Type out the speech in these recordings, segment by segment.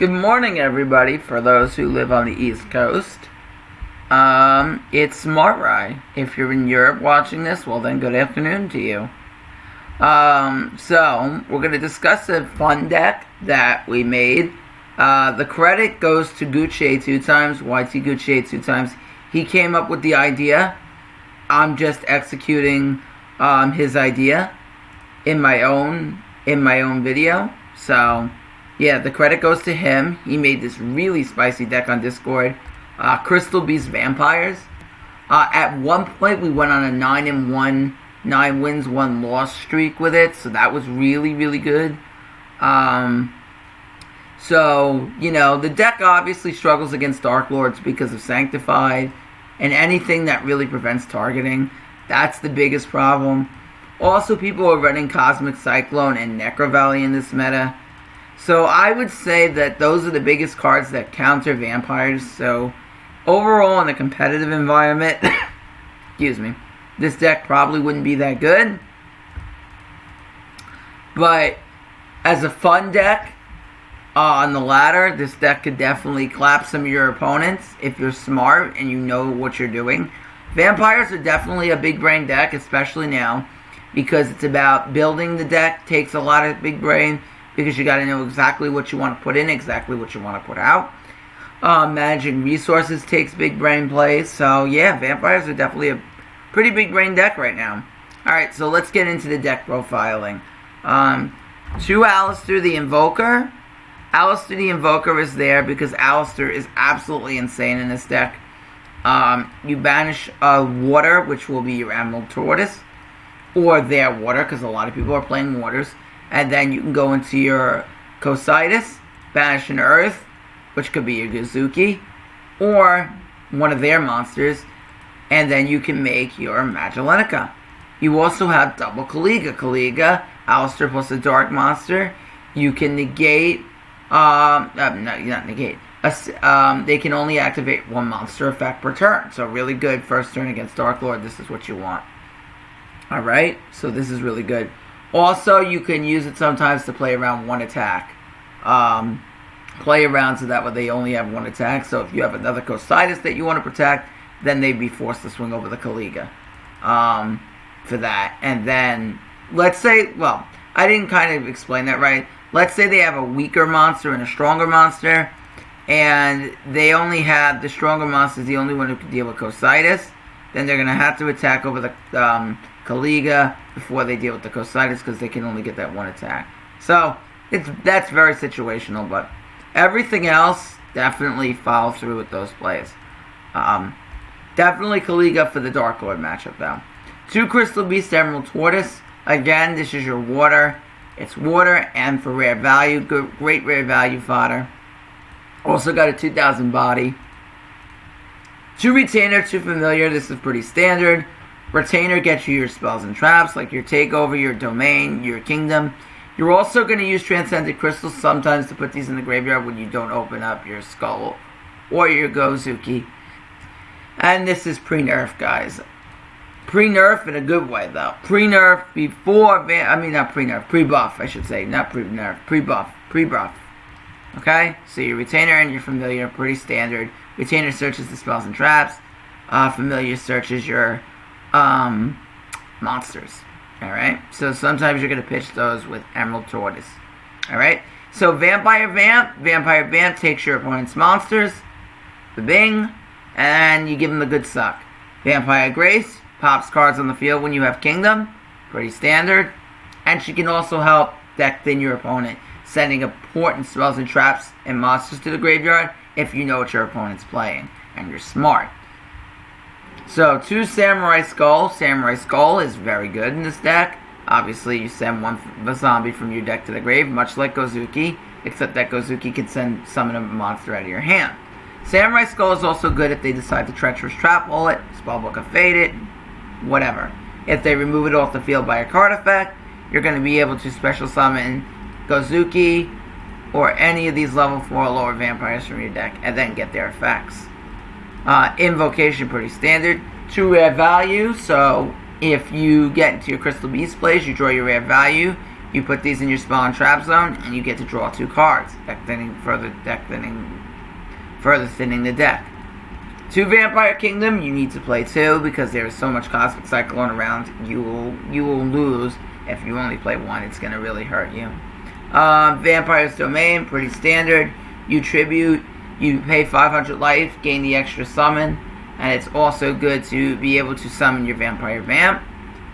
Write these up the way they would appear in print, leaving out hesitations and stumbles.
Good morning, everybody, for those who live on the East Coast. It's Smart Rye. If you're in Europe watching this, well then good afternoon to you. So, we're going to discuss a fun deck that we made. The credit goes to Gucci 2 times, YT Gucci 2 times. He came up with the idea. I'm just executing his idea in my own video. So, yeah, the credit goes to him. He made this really spicy deck on Discord. Crystal Beast Vampires. At one point, we went on a 9-1, 9 wins, 1 loss streak with it. So that was really, really good. So, you know, the deck obviously struggles against Dark Lords because of Sanctified. And anything that really prevents targeting. That's the biggest problem. Also, people are running Cosmic Cyclone and Necro Valley in this meta. So I would say that those are the biggest cards that counter vampires. So overall in the competitive environment, excuse me, this deck probably wouldn't be that good. But as a fun deck on the ladder, this deck could definitely clap some of your opponents if you're smart and you know what you're doing. Vampires are definitely a big brain deck, especially now, because it's about building the deck. Takes a lot of big brain. Because you got to know exactly what you want to put in, exactly what you want to put out. Managing resources takes big brain play. So, yeah, Vampires are definitely a pretty big brain deck right now. Alright, so let's get into the deck profiling. To Alistair the Invoker. Alistair the Invoker is there because Alistair is absolutely insane in this deck. You banish water, which will be your Emerald Tortoise. Or their water, because a lot of people are playing waters. And then you can go into your Cocytus, banish an Earth, which could be your Gozuki, or one of their monsters, and then you can make your Magellanic. You also have double Kaliga. Kaliga, Alistair plus a Dark Monster. You can negate, not negate. They can only activate one monster effect per turn. So really good first turn against Dark Lord. This is what you want. Alright, so this is really good. Also, you can use it sometimes to play around one attack. Play around so that way they only have one attack. So if you have another Cocytus that you want to protect, then they'd be forced to swing over the Kaliga for that. And then, let's say, well, I didn't kind of explain that right. Let's say they have a weaker monster and a stronger monster. And they only have, the stronger monster is the only one who can deal with Cocytus. Then they're going to have to attack over the Kaliga before they deal with the Cocytus because they can only get that one attack. So, that's very situational, but everything else definitely follow through with those plays. Definitely Kaliga for the Dark Lord matchup, though. 2 Crystal Beast Emerald Tortoise. Again, this is your water. It's water and for rare value. Great rare value fodder. Also got a 2000 body. 2 Retainer, 2 Familiar. This is pretty standard. Retainer gets you your spells and traps, like your Takeover, your Domain, your Kingdom. You're also going to use Transcendent Crystals sometimes to put these in the graveyard when you don't open up your Skull or your Gozuki. And this is pre-nerf, guys. Pre-nerf in a good way, though. Pre-nerf before... not pre-nerf. Pre-buff, I should say. Not pre-nerf. Pre-buff. Pre-buff. Okay? So your Retainer and your Familiar, pretty standard. Retainer searches the spells and traps. Familiar searches your monsters. Alright? So sometimes you're going to pitch those with Emerald Tortoise. Alright? So Vampire Vamp takes your opponent's monsters. The Bing. And you give them the good suck. Vampire Grace pops cards on the field when you have Kingdom. Pretty standard. And she can also help deck thin your opponent, sending important spells and traps and monsters to the graveyard if you know what your opponent's playing and you're smart. So, 2 Samurai Skull. Samurai Skull is very good in this deck. Obviously, you send one zombie from your deck to the grave, much like Gozuki, except that Gozuki can summon a monster out of your hand. Samurai Skull is also good if they decide to Treacherous Trap Wall it, Spellbook of Fate it, whatever. If they remove it off the field by a card effect, you're going to be able to special summon Gozuki or any of these level 4 or lower vampires from your deck and then get their effects. Invocation, pretty standard. 2 rare value, so if you get into your Crystal Beast plays, you draw your rare value. You put these in your spell and trap zone, and you get to draw 2 cards, further thinning the deck. 2 Vampire Kingdom, you need to play 2 because there is so much Cosmic Cyclone around. You will lose if you only play 1. It's going to really hurt you. Vampire's Domain, pretty standard. You tribute, you pay 500 life, gain the extra summon, and it's also good to be able to summon your Vampire Vamp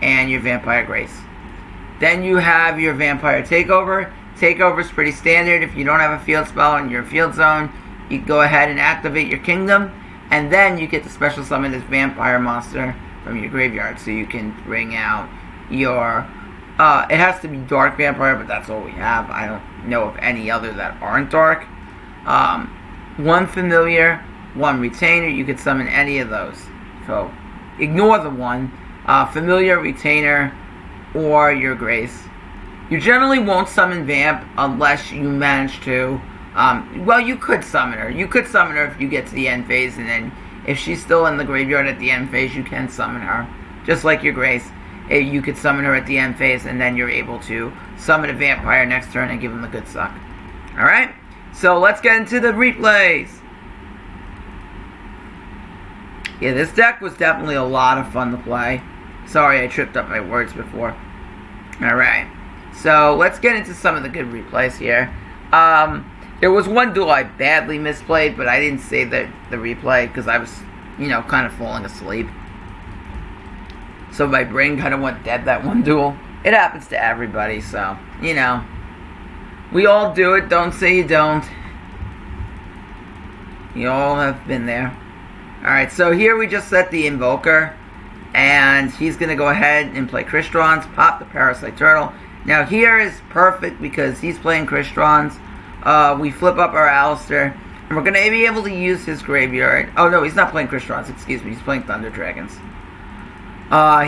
and your Vampire Grace. Then you have your Vampire Takeover. Takeover is pretty standard. If you don't have a field spell in your field zone, you go ahead and activate your kingdom, and then you get to special summon this Vampire monster from your graveyard, so you can bring out your... it has to be Dark Vampire, but that's all we have. I don't know of any other that aren't Dark. 1 Familiar, 1 Retainer. You could summon any of those. So, ignore the 1. Familiar, Retainer, or your Grace. You generally won't summon Vamp unless you manage to... well, you could summon her. You could summon her if you get to the end phase, and then if she's still in the graveyard at the end phase, you can summon her. Just like your Grace. You could summon her at the end phase, and then you're able to summon a Vampire next turn and give him a good suck. Alright? So, let's get into the replays. Yeah, this deck was definitely a lot of fun to play. Sorry, I tripped up my words before. Alright. So, let's get into some of the good replays here. There was one duel I badly misplayed, but I didn't save the replay because I was, kind of falling asleep. So my brain kind of went dead that one duel. It happens to everybody, so, we all do it. Don't say you don't. You all have been there. Alright, so here we just set the Invoker. And he's going to go ahead and play Crystron, pop the Parasite Turtle. Now here is perfect because he's playing Crystrons. We flip up our Alistair. And we're going to be able to use his graveyard. Oh no, he's not playing Crystrons, excuse me. He's playing Thunder Dragons.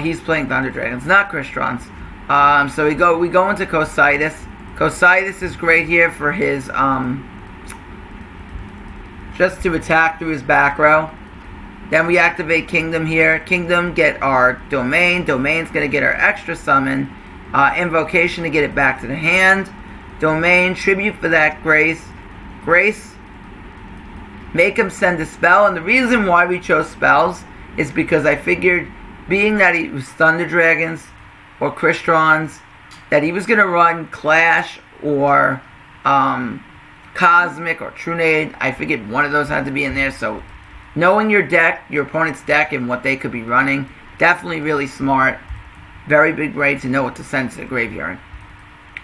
He's playing Thunder Dragons, not Crystrons. So we go into Cositus. Cositus is great here for his, just to attack through his back row. Then we activate Kingdom here. Kingdom, get our Domain. Domain's going to get our extra summon. Invocation to get it back to the hand. Domain, tribute for that Grace. Grace, make him send a spell. And the reason why we chose spells is because I figured, being that he was Thunder Dragons or Crystrons, that he was going to run Clash or Cosmic or Trunade. I figured one of those had to be in there, so knowing your deck, your opponent's deck, and what they could be running, definitely really smart. Very big brain to know what to send to the graveyard.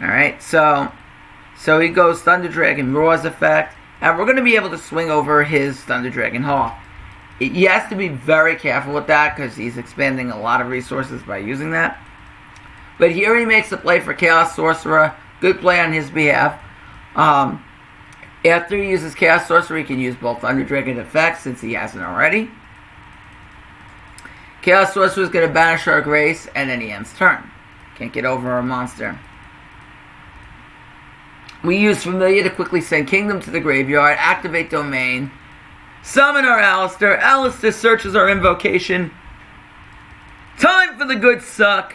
Alright, so he goes Thunder Dragon Roar's effect, and we're going to be able to swing over his Thunder Dragon Hawk. He has to be very careful with that because he's expanding a lot of resources by using that. But here he makes a play for Chaos Sorcerer. Good play on his behalf. After he uses Chaos Sorcerer, he can use both Thunder Dragon effects since he hasn't already. Chaos Sorcerer is going to banish our Grace, and then he ends turn. Can't get over our monster. We use Familiar to quickly send Kingdom to the graveyard, activate Domain, summon our Alistair. Alistair searches our Invocation. Time for the good suck.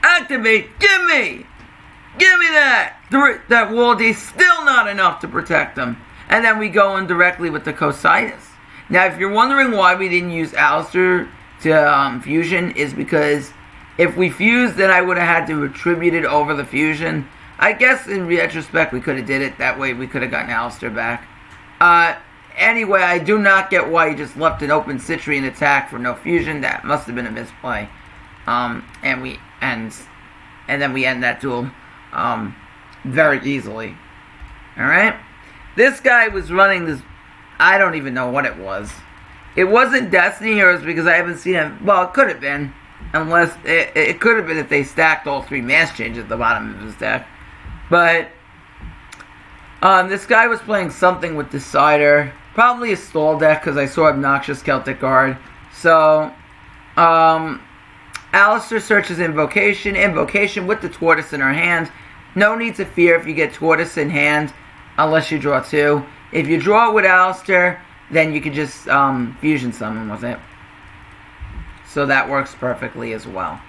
Activate. Give me that. That Waldy, still not enough to protect him. And then we go in directly with the Cositus. Now, if you're wondering why we didn't use Alistair to fusion, is because if we fused, then I would have had to attribute it over the fusion. I guess in retrospect we could have did it. That way we could have gotten Alistair back. Anyway, I do not get why he just left an open Citrian attack for no fusion. That must have been a misplay. And then we end that duel very easily. Alright? This guy was running this... I don't even know what it was. It wasn't Destiny Heroes because I haven't seen him... Well, it could have been. Unless... It could have been if they stacked all 3 Mass Changes at the bottom of his deck. But... this guy was playing something with Decider. Probably a stall deck because I saw Obnoxious Celtic Guard. So... Alistair searches Invocation. Invocation with the Tortoise in her hand. No need to fear if you get Tortoise in hand. Unless you draw 2. If you draw it with Alistair, then you can just fusion summon with it. So that works perfectly as well.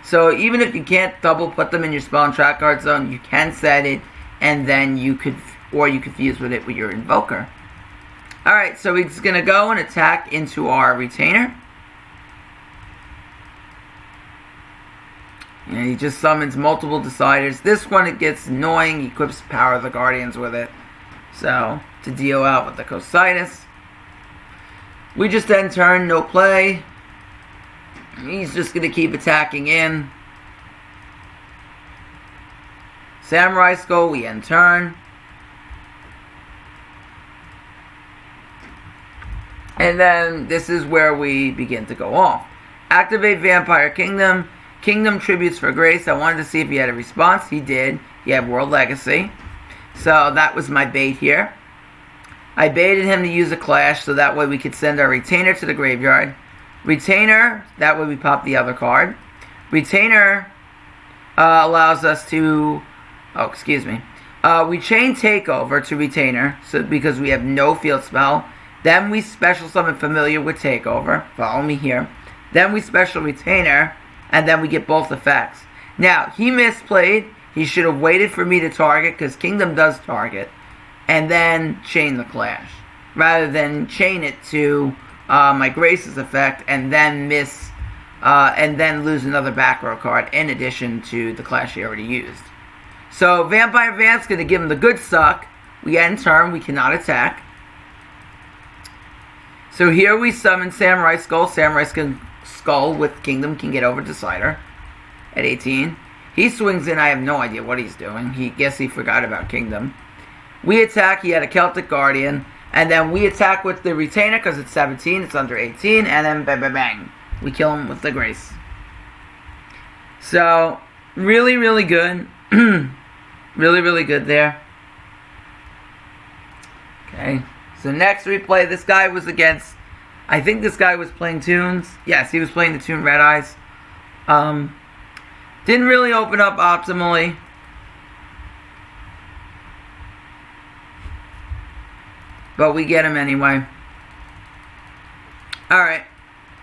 So even if you can't double put them in your spell and track card zone, you can set it, and then you could fuse with it with your Invoker. Alright, so he's going to go and attack into our Retainer. And he just summons multiple Deciders. This one, it gets annoying. He equips Power of the Guardians with it. So, to deal out with the Cocytus. We just end turn, no play. He's just going to keep attacking in. Samurai Skull, we end turn. And then this is where we begin to go off. Activate Vampire Kingdom. Kingdom Tributes for Grace. I wanted to see if he had a response. He did. He had World Legacy. So that was my bait here. I baited him to use a Clash so that way we could send our Retainer to the graveyard. Retainer, that way we pop the other card. Retainer allows us to... Oh, excuse me. We chain Takeover to Retainer so because we have no field spell. Then we special summon Familiar with Takeover. Follow me here. Then we special Retainer, and then we get both effects. Now, he misplayed. He should have waited for me to target, because Kingdom does target, and then chain the Clash, rather than chain it to my Grace's effect, and then and then lose another back row card, in addition to the Clash he already used. So, Vampire Vamp's going to give him the good suck. We end turn. We cannot attack. So here we summon Samurai Skull. Samurai Skull with Kingdom can get over Decider at 18. He swings in. I have no idea what he's doing. Guess he forgot about Kingdom. We attack. He had a Celtic Guardian. And then we attack with the Retainer because it's 17. It's under 18. And then bang, bang, bang. We kill him with the Grace. So, really, really good. Really, really good there. Okay. So next we play, this guy was against, I think this guy was playing Tunes. Yes, he was playing the Tune Red Eyes. Didn't really open up optimally. But we get him anyway. Alright.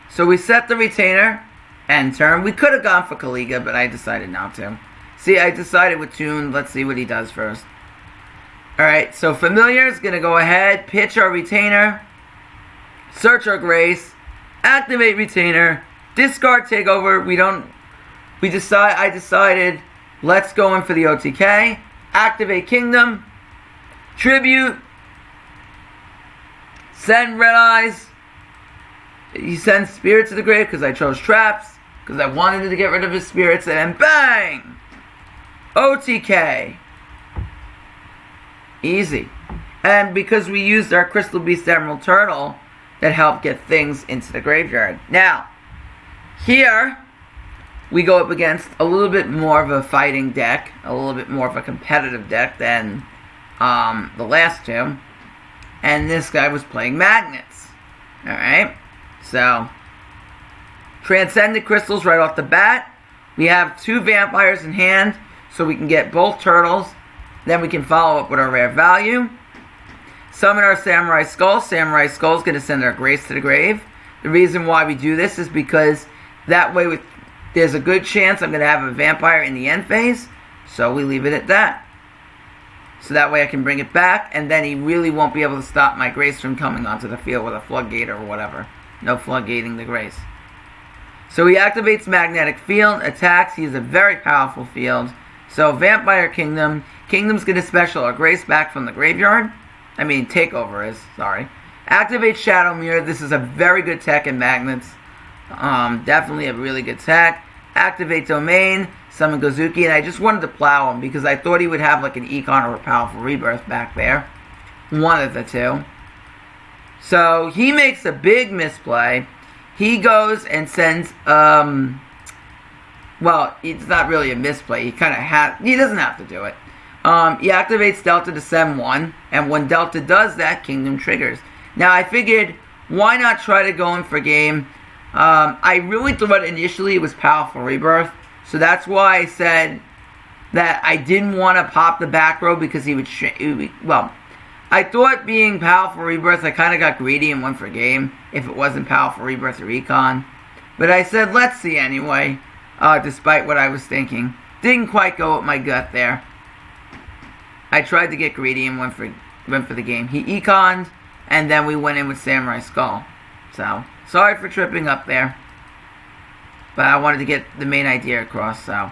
So we set the Retainer. End turn. We could have gone for Kaliga, but I decided not to. See, I decided with Tune. Let's see what he does first. Alright, so Familiar is going to go ahead, pitch our Retainer, search our Grace, activate Retainer, discard Takeover. I decided, let's go in for the OTK, activate Kingdom, Tribute, send Red Eyes. He sends Spirits to the grave because I chose Traps, because I wanted to get rid of his Spirits, and then bang! OTK. Easy. And because we used our Crystal Beast Emerald Turtle, that helped get things into the graveyard. Now, here, we go up against a little bit more of a fighting deck, a little bit more of a competitive deck than the last two. And this guy was playing Magnets. Alright? So, Transcendent Crystals right off the bat. We have 2 Vampires in hand, so we can get both Turtles. Then we can follow up with our rare value. Summon our Samurai Skull. Samurai Skull is going to send our Grace to the grave. The reason why we do this is because that way there's a good chance I'm going to have a Vampire in the end phase. So we leave it at that. So that way I can bring it back. And then he really won't be able to stop my Grace from coming onto the field with a Floodgate or whatever. No floodgating the Grace. So he activates Magnetic Field. Attacks. He has a very powerful field. So Vampire Kingdom. Kingdom's going to special our Grace back from the graveyard. I mean, Takeover is, sorry. Activate Shadow Mirror. This is a very good tech in Magnets. Definitely a really good tech. Activate Domain. Summon Gozuki. And I just wanted to plow him because I thought he would have like an Econ or a Powerful Rebirth back there. One of the two. So he makes a big misplay. He goes and sends, well, it's not really a misplay. He kind of he doesn't have to do it. He activates Delta to send 1, and when Delta does that, Kingdom triggers. Now, I figured, why not try to go in for game? I really thought initially it was Powerful Rebirth, so that's why I said that I didn't want to pop the back row because he would, well, I thought being Powerful Rebirth, I kind of got greedy and went for game if it wasn't Powerful Rebirth or Econ. But I said, let's see anyway. despite what I was thinking. Didn't quite go with my gut there. I tried to get greedy and went for the game. He econed, and then we went in with Samurai Skull. So, sorry for tripping up there. But I wanted to get the main idea across, so.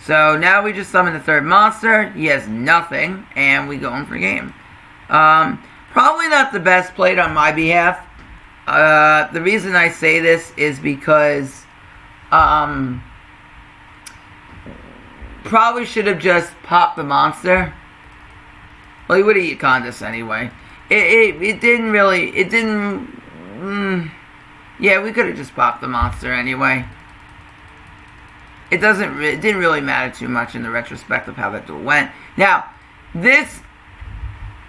So, now we just summon the third monster. He has nothing, and we go in for game. Probably not the best played on my behalf. The reason I say this is because, probably should have just popped the monster. Well, he would have econed this anyway. It didn't really, yeah, we could have just popped the monster anyway. It didn't really matter too much in the retrospect of how that duel went. Now, this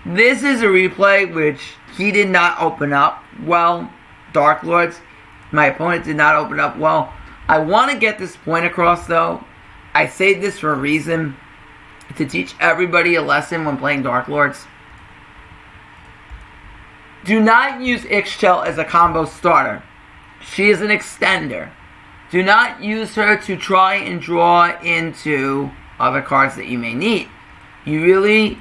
is a replay which he did not open up well. Dark Lords, my opponent did not open up well. I want to get this point across though. I say this for a reason, to teach everybody a lesson when playing Dark Lords. Do not use Ixchel as a combo starter. She is an extender. Do not use her to try and draw into other cards that you may need. You really,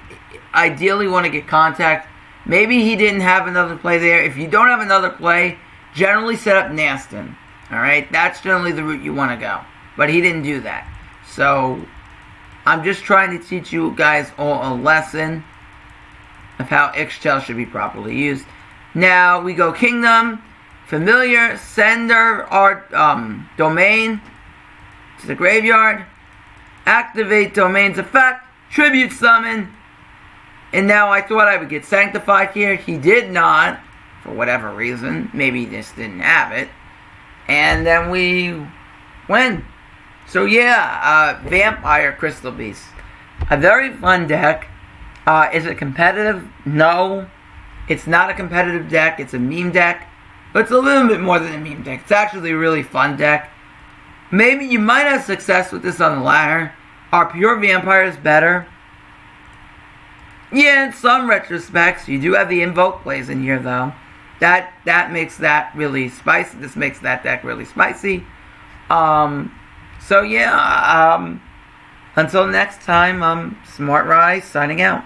ideally want to get contact. Maybe he didn't have another play there. If you don't have another play, generally set up Nastin. Alright, that's generally the route you want to go. But he didn't do that. So, I'm just trying to teach you guys all a lesson of how Ixchel should be properly used. Now, we go Kingdom, Familiar, send our domain to the graveyard, activate domain's effect, tribute summon, and now I thought I would get Sanctified here. He did not, for whatever reason. Maybe he just didn't have it. And then we win. So yeah, Vampire Crystal Beast. A very fun deck. Is it competitive? No. It's not a competitive deck. It's a meme deck. But it's a little bit more than a meme deck. It's actually a really fun deck. Maybe you might have success with this on the ladder. Are pure vampires better? Yeah, in some retrospects. You do have the invoke plays in here though. That makes that really spicy. This makes that deck really spicy. So yeah, until next time, Smart Rise signing out.